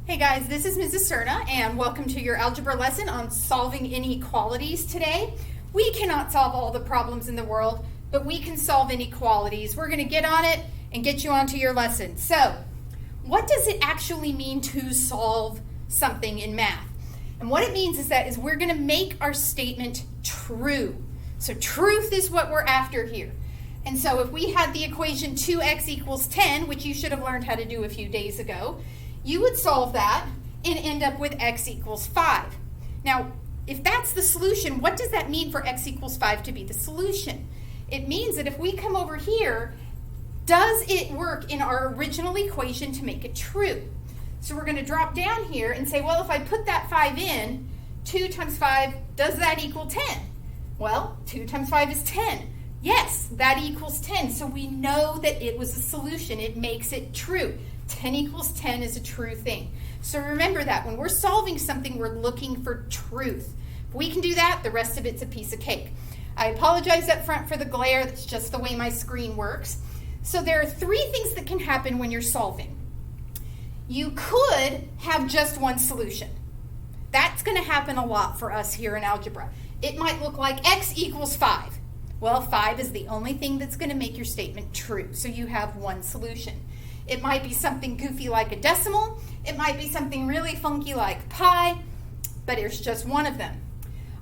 Hey guys, this is Mrs. Cerna, and welcome to your algebra lesson on solving inequalities today. We cannot solve all the problems in the world, but we can solve inequalities. We're going to get on it and get you onto your lesson. So, what does it actually mean to solve something in math? And what it means is that we're going to make our statement true. So truth is what we're after here. And so if we had the equation 2x equals 10, which you should have learned how to do a few days ago, you would solve that and end up with x equals 5. Now, if that's the solution, what does that mean for x equals 5 to be the solution? It means that if we come over here, does it work in our original equation to make it true? So we're going to drop down here and say, well, if I put that 5 in, 2 times 5, does that equal 10? Well, 2 times 5 is 10. Yes, that equals 10. So we know that it was a solution. It makes it true. 10 equals 10 is a true thing. So remember that when we're solving something, we're looking for truth. If we can do that, the rest of it's a piece of cake. I apologize up front for the glare. That's just the way my screen works. So there are three things that can happen when you're solving. You could have just one solution. That's going to happen a lot for us here in algebra. It might look like x equals 5. Well, 5 is the only thing that's going to make your statement true. So you have one solution. It might be something goofy like a decimal. It might be something really funky like pi, but there's just one of them.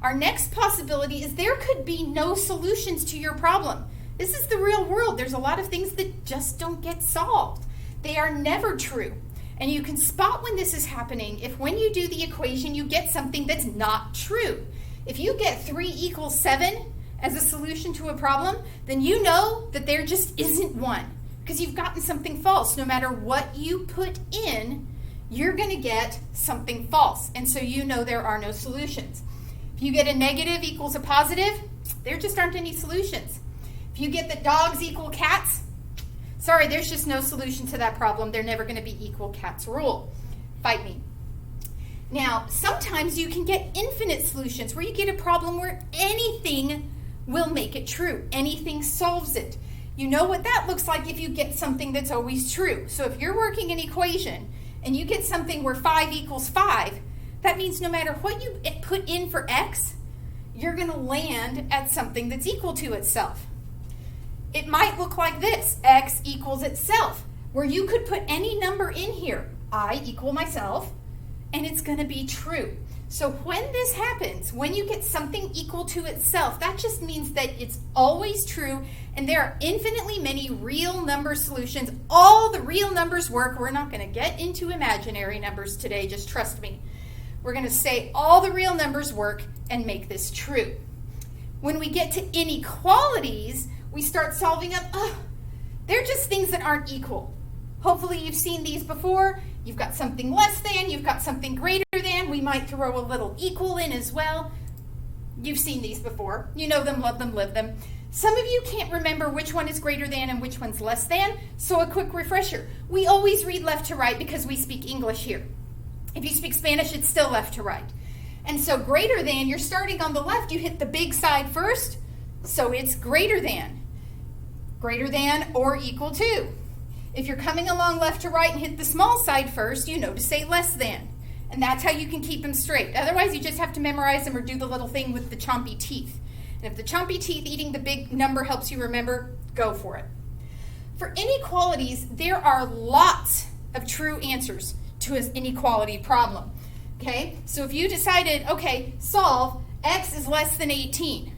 Our next possibility is there could be no solutions to your problem. This is the real world. There's a lot of things that just don't get solved. They are never true. And you can spot when this is happening if when you do the equation, you get something that's not true. If you get 3 equals 7 as a solution to a problem, then you know that there just isn't one. Because you've gotten something false. No matter what you put in, you're going to get something false. And so you know there are no solutions. If you get a negative equals a positive, there just aren't any solutions. If you get that dogs equal cats, sorry, there's just no solution to that problem. They're never going to be equal cats rule. Fight me. Now, sometimes you can get infinite solutions where you get a problem where anything will make it true. Anything solves it. You know what that looks like if you get something that's always true. So if you're working an equation and you get something where 5 equals 5, that means no matter what you put in for x, you're going to land at something that's equal to itself. It might look like this, x equals itself, where you could put any number in here, I equal myself, and it's going to be true. So when this happens, when you get something equal to itself, that just means that it's always true, and there are infinitely many real number solutions. All the real numbers work. We're not going to get into imaginary numbers today, just trust me. We're going to say all the real numbers work and make this true. When we get to inequalities, we start solving them. They're just things that aren't equal. Hopefully you've seen these before. You've got something less than, you've got something greater than. We might throw a little equal in as well. You've seen these before. You know them, love them, live them. Some of you can't remember which one is greater than and which one's less than, so a quick refresher. We always read left to right because we speak English here. If you speak Spanish, it's still left to right. And so greater than, you're starting on the left, you hit the big side first, so it's greater than or equal to. If you're coming along left to right and hit the small side first, you know to say less than. And that's how you can keep them straight. Otherwise, you just have to memorize them or do the little thing with the chompy teeth. And if the chompy teeth eating the big number helps you remember, go for it. For inequalities, there are lots of true answers to an inequality problem. Okay, so if you decided, okay, solve x is less than 18.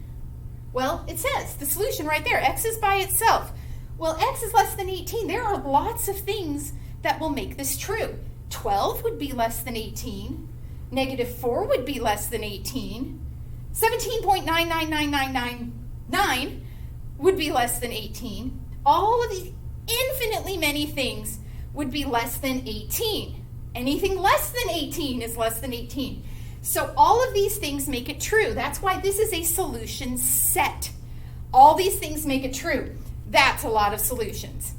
Well, it says the solution right there, x is by itself. Well, x is less than 18. There are lots of things that will make this true. 12 would be less than 18. Negative 4 would be less than 18. 17.999999 would be less than 18. All of these infinitely many things would be less than 18. Anything less than 18 is less than 18. So all of these things make it true. That's why this is a solution set. All these things make it true. That's a lot of solutions.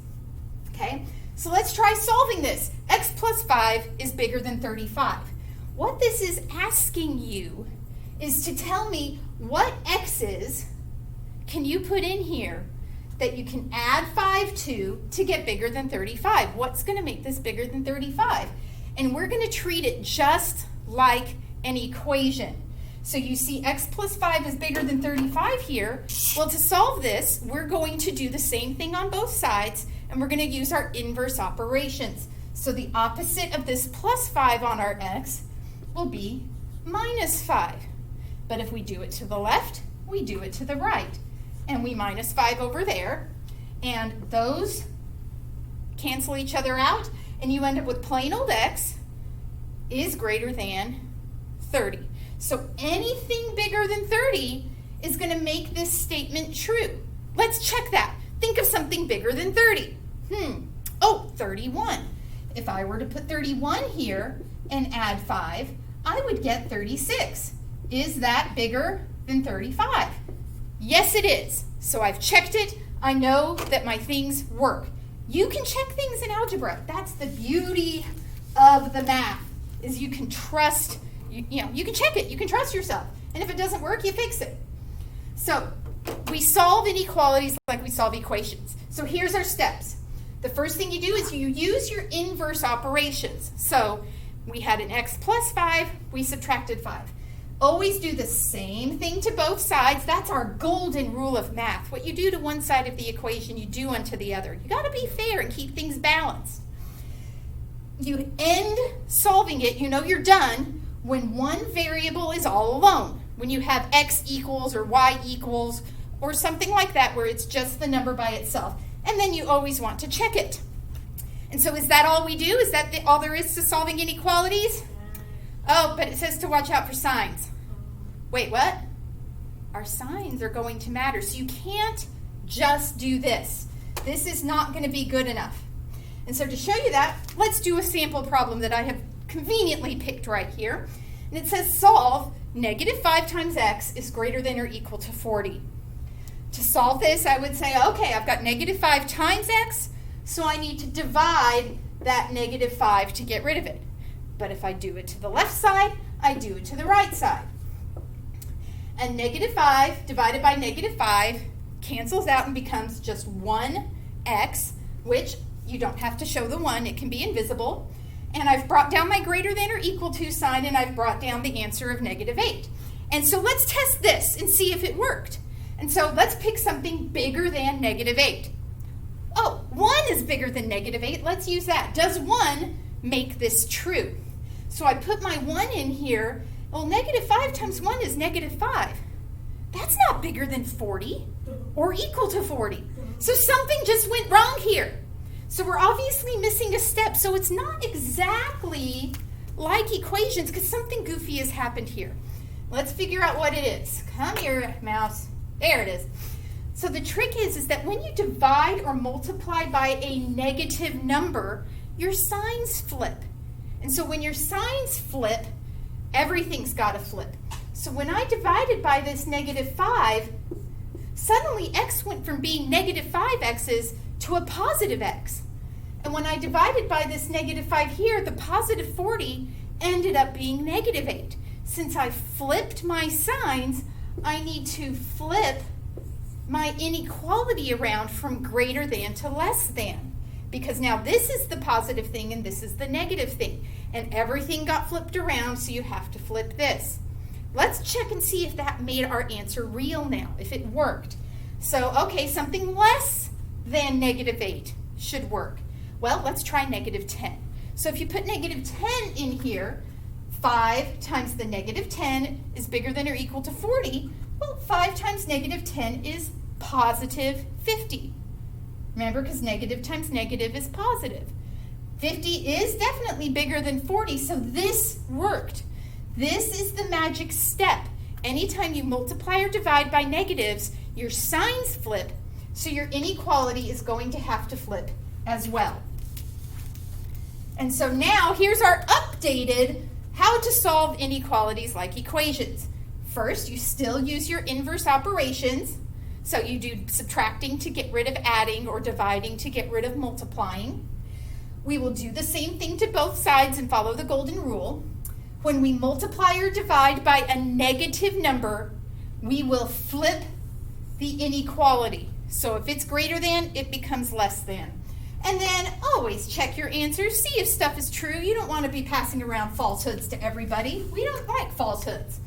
Okay, so let's try solving this. X plus 5 is bigger than 35. What this is asking you is to tell me what x's can you put in here that you can add 5 to get bigger than 35. What's going to make this bigger than 35? and we're going to treat it just like an equation. So you see x plus 5 is bigger than 35 here. Well, to solve this, we're going to do the same thing on both sides, and we're going to use our inverse operations. So the opposite of this plus 5 on our x will be minus 5. But if we do it to the left, we do it to the right. And we minus 5 over there, and those cancel each other out, and you end up with plain old x is greater than 30. So anything bigger than 30 is going to make this statement true. Let's check that. Think of something bigger than 30. 31. If I were to put 31 here and add 5, I would get 36. Is that bigger than 35? Yes, it is. So I've checked it. I know that my things work. You can check things in algebra. That's the beauty of the math, is you can trust. You can check it. You can trust yourself. And if it doesn't work, you fix it. So we solve inequalities like we solve equations. So here's our steps. The first thing you do is you use your inverse operations. So we had an x plus 5. We subtracted 5. Always do the same thing to both sides. That's our golden rule of math. What you do to one side of the equation, you do unto the other. You got to be fair and keep things balanced. You end solving it, you know you're done, when one variable is all alone, when you have x equals or y equals or something like that where it's just the number by itself. And then you always want to check it. And so is that all we do? Is that all there is to solving inequalities? Oh, but it says to watch out for signs. Wait, what? Our signs are going to matter. So you can't just do this. This is not going to be good enough. And so to show you that, let's do a sample problem that I have conveniently picked right here. And it says solve negative 5 times x is greater than or equal to 40. To solve this, I would say, okay, I've got negative 5 times x, so I need to divide that negative 5 to get rid of it. But if I do it to the left side, I do it to the right side. And negative 5 divided by negative 5 cancels out and becomes just 1x, which you don't have to show the 1. It can be invisible. And I've brought down my greater than or equal to sign, and I've brought down the answer of negative 8. And so let's test this and see if it worked. And so let's pick something bigger than negative 8. Oh, 1 is bigger than negative 8. Let's use that. Does 1 make this true? So I put my 1 in here. Well, negative 5 times 1 is negative 5. That's not bigger than 40 or equal to 40. So something just went wrong here. So we're obviously missing a step. So it's not exactly like equations because something goofy has happened here. Let's figure out what it is. Come here, mouse. There it is. So the trick is that when you divide or multiply by a negative number, your signs flip. And so when your signs flip, everything's got to flip. So when I divided by this negative 5, suddenly x went from being negative 5x's to a positive x. And when I divided by this negative 5 here, the positive 40 ended up being negative 8. Since I flipped my signs, I need to flip my inequality around from greater than to less than. Because now this is the positive thing and this is the negative thing. And everything got flipped around, so you have to flip this. Let's check and see if that made our answer real now, if it worked. So, okay, something less than negative 8 should work. Well, let's try negative 10. So if you put negative 10 in here, 5 times the negative 10 is bigger than or equal to 40. Well, 5 times negative 10 is positive 50. Remember, because negative times negative is positive. 50 is definitely bigger than 40, so this worked. This is the magic step. Anytime you multiply or divide by negatives, your signs flip, so your inequality is going to have to flip as well. And so now here's our updated how to solve inequalities like equations. First, you still use your inverse operations. So you do subtracting to get rid of adding or dividing to get rid of multiplying. We will do the same thing to both sides and follow the golden rule. When we multiply or divide by a negative number, we will flip the inequality. So if it's greater than, it becomes less than. And then always check your answers. See if stuff is true. You don't want to be passing around falsehoods to everybody. We don't like falsehoods.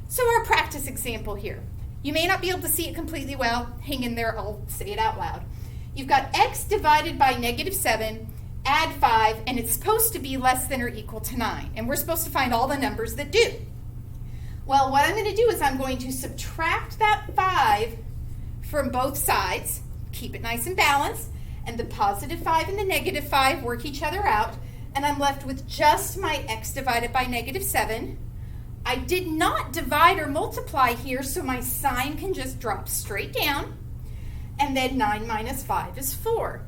So our practice example here. You may not be able to see it completely well. Hang in there. I'll say it out loud. You've got x divided by -7, add 5, and it's supposed to be less than or equal to 9. And we're supposed to find all the numbers that do. Well, what I'm going to do is I'm going to subtract that 5 from both sides. Keep it nice and balanced. And the +5 and the -5 work each other out, and I'm left with just my x divided by -7. I did not divide or multiply here, so my sign can just drop straight down, and then 9 minus 5 is 4.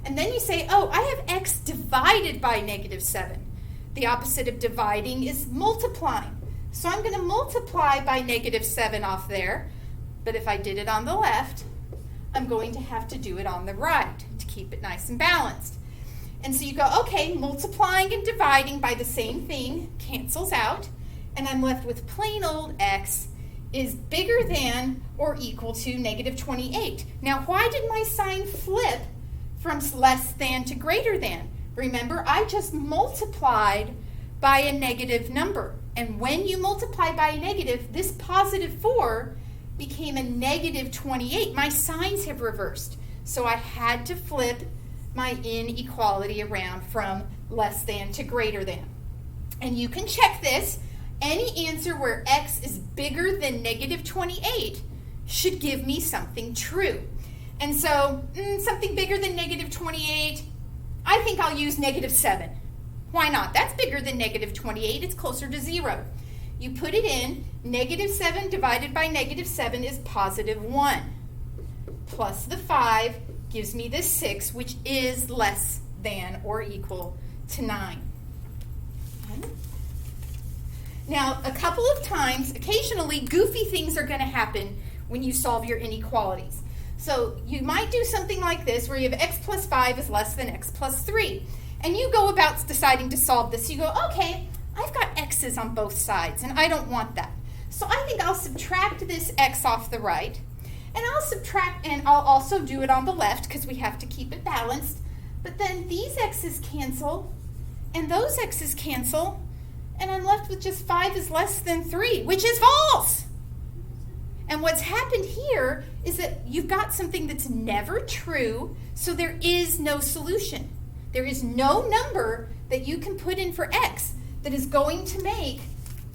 And then you say, oh, I have x divided by -7. The opposite of dividing is multiplying. So I'm going to multiply by -7 off there, but if I did it on the left, I'm going to have to do it on the right to keep it nice and balanced. And so you go, okay, multiplying and dividing by the same thing cancels out, and I'm left with plain old x is bigger than or equal to -28. Now, why did my sign flip from less than to greater than? Remember, I just multiplied by a negative number. And when you multiply by a negative, this +4 became a -28. My signs have reversed. So I had to flip my inequality around from less than to greater than. And you can check this. Any answer where x is bigger than -28 should give me something true. And so something bigger than -28, I think I'll use -7. Why not? That's bigger than -28. It's closer to 0. You put it in, -7 divided by -7 is +1. Plus the 5 gives me the 6, which is less than or equal to 9. Okay. Now, a couple of times, occasionally, goofy things are going to happen when you solve your inequalities. So you might do something like this, where you have x plus 5 is less than x plus 3. And you go about deciding to solve this. You go, okay, I've got x's on both sides, and I don't want that. So I think I'll subtract this x off the right, and I'll also do it on the left, because we have to keep it balanced. But then these x's cancel, and those x's cancel, and I'm left with just 5 is less than 3, which is false. And what's happened here is that you've got something that's never true, so there is no solution. There is no number that you can put in for x that is going to make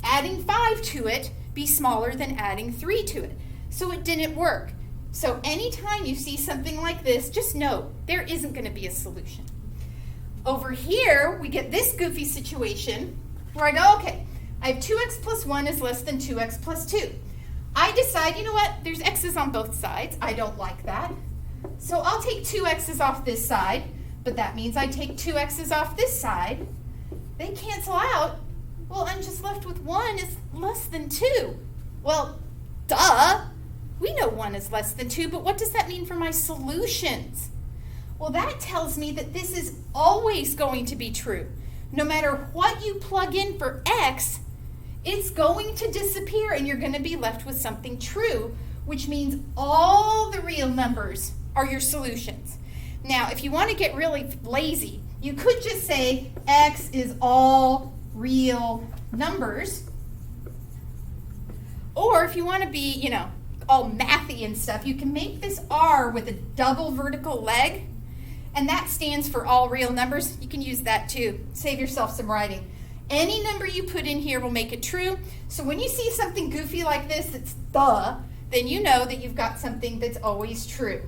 adding 5 to it be smaller than adding 3 to it. So it didn't work. So anytime you see something like this, just know there isn't going to be a solution. Over here, we get this goofy situation where I go, okay, I have 2x plus 1 is less than 2x plus 2. I decide, you know what, there's x's on both sides. I don't like that. So I'll take 2 x's off this side, but that means I take 2 x's off this side. They cancel out. Well, I'm just left with 1 is less than 2. Well, duh. We know 1 is less than 2, but what does that mean for my solutions? Well, that tells me that this is always going to be true. No matter what you plug in for x, it's going to disappear, and you're going to be left with something true, which means all the real numbers are your solutions. Now, if you want to get really lazy, you could just say x is all real numbers. Or if you want to be, all mathy and stuff, you can make this R with a double vertical leg, and that stands for all real numbers. You can use that too. Save yourself some writing. Any number you put in here will make it true. So when you see something goofy like this that's then you know that you've got something that's always true.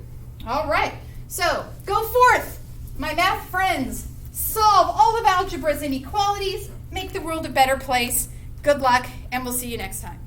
All right, so go forth, my math friends. Solve all of algebra's inequalities. Make the world a better place. Good luck, and we'll see you next time.